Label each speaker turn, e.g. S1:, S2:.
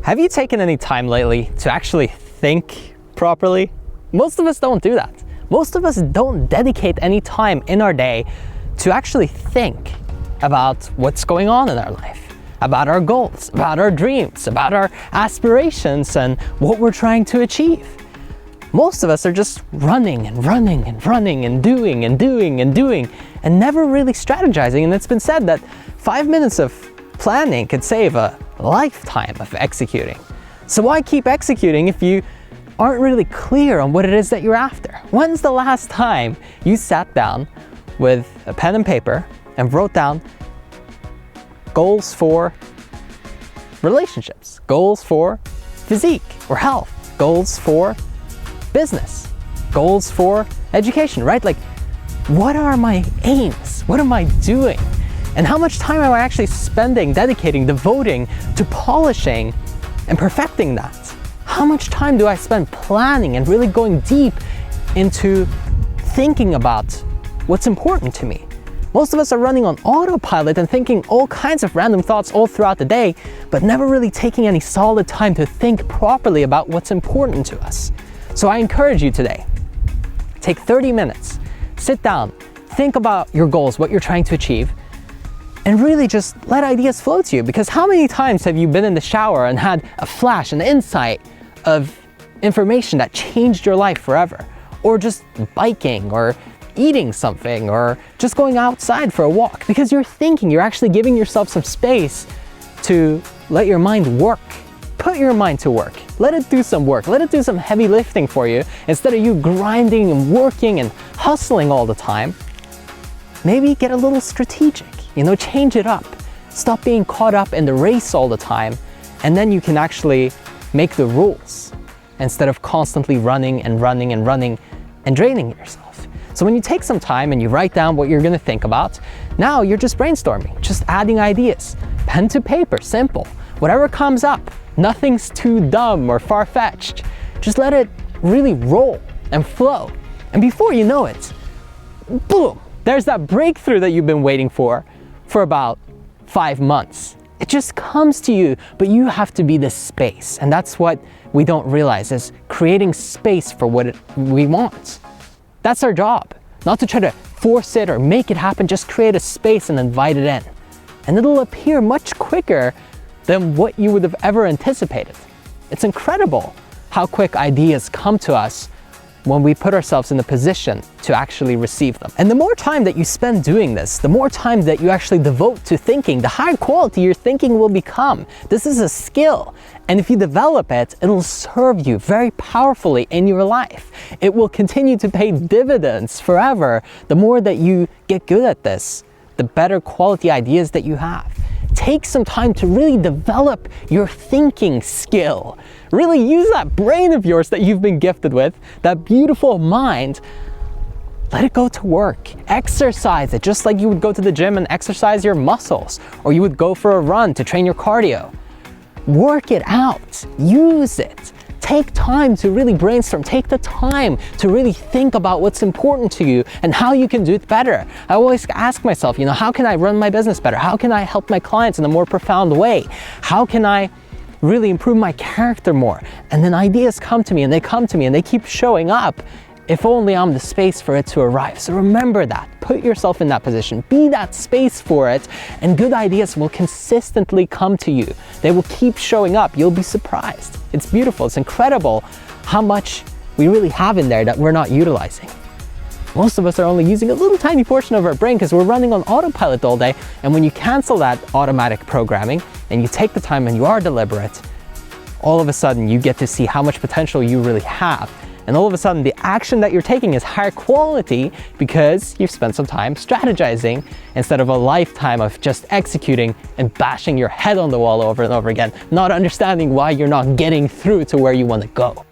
S1: Have you taken any time lately to actually think properly? Most of us don't do that. Most of us don't dedicate any time in our day to actually think about what's going on in our life, about our goals, about our dreams, about our aspirations and what we're trying to achieve. Most of us are just running and running and running and doing and doing and doing and never really strategizing. And it's been said that 5 minutes of planning could save a lifetime of executing. So why keep executing if you aren't really clear on what it is that you're after? When's the last time you sat down with a pen and paper and wrote down goals for relationships, goals for physique or health, goals for business, goals for education, right? Like, what are my aims? What am I doing? And how much time am I actually spending, dedicating, devoting to polishing and perfecting that? How much time do I spend planning and really going deep into thinking about what's important to me? Most of us are running on autopilot and thinking all kinds of random thoughts all throughout the day, but never really taking any solid time to think properly about what's important to us. So I encourage you today, take 30 minutes, sit down, think about your goals, what you're trying to achieve, and really just let ideas flow to you. Because how many times have you been in the shower and had a flash, an insight of information that changed your life forever? Or just biking or eating something or just going outside for a walk, because you're thinking, you're actually giving yourself some space to let your mind work. Put your mind to work. Let it do some work. Let it do some heavy lifting for you instead of you grinding and working and hustling all the time. Maybe get a little strategic, change it up. Stop being caught up in the race all the time, and then you can actually make the rules instead of constantly running and running and running and draining yourself. So when you take some time and you write down what you're going to think about, now you're just brainstorming, just adding ideas. Pen to paper, simple. Whatever comes up, nothing's too dumb or far-fetched. Just let it really roll and flow. And before you know it, boom, there's that breakthrough that you've been waiting for about 5 months. It just comes to you, but you have to be the space. And that's what we don't realize, is creating space for what we want. That's our job, not to try to force it or make it happen. Just create a space and invite it in. And it'll appear much quicker than what you would have ever anticipated. It's incredible how quick ideas come to us when we put ourselves in a position to actually receive them. And the more time that you spend doing this, the more time that you actually devote to thinking, the higher quality your thinking will become. This is a skill. And if you develop it, it'll serve you very powerfully in your life. It will continue to pay dividends forever. The more that you get good at this, the better quality ideas that you have. Take some time to really develop your thinking skill. Really use that brain of yours that you've been gifted with, that beautiful mind. Let it go to work. Exercise it just like you would go to the gym and exercise your muscles, or you would go for a run to train your cardio. Work it out. Use it. Take time to really brainstorm. Take the time to really think about what's important to you and how you can do it better. I always ask myself, how can I run my business better? How can I help my clients in a more profound way? How can I really improve my character more? And then ideas come to me and they come to me and they keep showing up. If only I'm the space for it to arrive. So remember that. Put yourself in that position. Be that space for it, and good ideas will consistently come to you. They will keep showing up. You'll be surprised. It's beautiful. It's incredible how much we really have in there that we're not utilizing. Most of us are only using a little tiny portion of our brain because we're running on autopilot all day. And when you cancel that automatic programming and you take the time and you are deliberate, all of a sudden you get to see how much potential you really have. And all of a sudden, the action that you're taking is higher quality because you've spent some time strategizing instead of a lifetime of just executing and bashing your head on the wall over and over again, not understanding why you're not getting through to where you want to go.